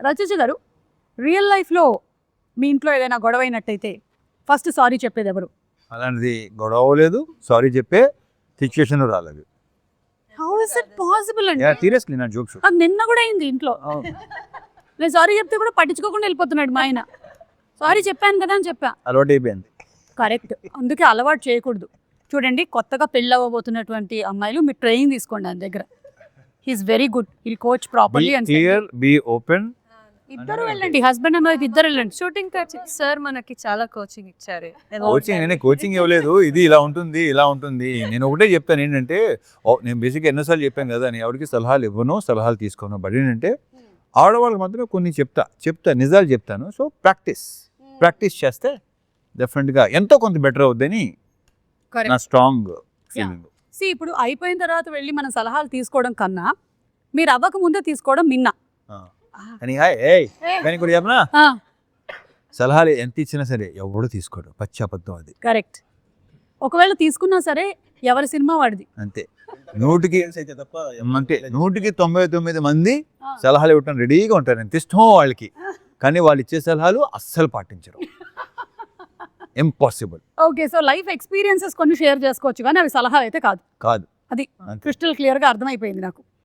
రచయిత గారు, రియల్ లైఫ్లో మీ ఇంట్లో ఏదైనా గొడవ అయినట్టయితే ఫస్ట్ సారీ చెప్పేది ఎవరు? అలాంటిది గొడవ లేదు, సారీ చెప్పే సిచ్యుయేషన్ రాలేదు. హౌ ఇస్ ఇట్ పాసిబుల్ అండి? సీరియస్లీ నా జోక్స్. అది నిన్న కూడా అయింది ఇంట్లో. నేను సారీ చెప్తే కూడా పట్టించుకోకుండా వెళ్ళిపోతున్నాడు మా ఆయన. సారీ చెప్పాను కదా అని చెప్పా. అలవాటు అయిపోయింది. కరెక్ట్, అందుకే అలవాటు చేయకూడదు. చూడండి, కొత్తగా పెళ్ళి అవ్వబోతున్నటువంటి అమ్మాయిలు మీరు ట్రైనింగ్ తీసుకోండి ఆయన దగ్గర. He is very good, he'll coach properly. And clear, be open. ఇద్దరు వెళ్ళండి, హస్బెండ్ అండ్ వైఫ్ ఇద్దరు వెళ్ళండి. షూటింగ్ కోచింగ్ సార్ మనకి చాలా కోచింగ్ ఇచ్చారు. కోచింగ్ నేనే కోచింగ్ ఇవ్వలేదు. ఇది ఇలా ఉంటుంది, ఇలా ఉంటుంది. నేను ఒకటే చెప్తాను ఏంటంటే, నేను బేసిక్గా ఎన్నోసార్లు చెప్పాను కదా, నేను ఎవరికి సలహాలు ఇవ్వను, సలహాలు తీసుకోను. బట్ ఏంటంటే ఆడవాళ్ళకి మాత్రం కొన్ని చెప్తా నిజాలు చెప్తాను. సో ప్రాక్టీస్ చేస్తే డెఫినెట్గా ఎంతో కొంత బెటర్ అవుద్దని నా స్ట్రాంగ్ ఫీలింగ్. ఇప్పుడు అయిపోయిన తర్వాత వెళ్ళి మనం సలహాలు తీసుకోవడం కన్నా మీరు అవ్వక ముందే తీసుకోవడం మిన్నా. కానీ కానీ కూడా చెప్పనా, సలహాలు ఎంత ఇచ్చినా సరే ఎవడు తీసుకోడు, పచ్చి అబద్ధం అది. కరెక్ట్. ఒకవేళ తీసుకున్నా సరే ఎవరి సినిమా వాడిది. అంతే. 99 మంది సలహాలు ఇవ్వటం రెడీగా ఉంటారు, ఎంత ఇష్టమో వాళ్ళకి. కానీ వాళ్ళు ఇచ్చే సలహాలు అస్సలు పాటించరు. Impossible. Okay, so life experiences కొన్ని షేర్ చేసుకోవచ్చు కానీ అవి సలహా అయితే కాదు. కాదు. అది క్రిస్టల్ క్లియర్గా అర్థమైపోయింది నాకు.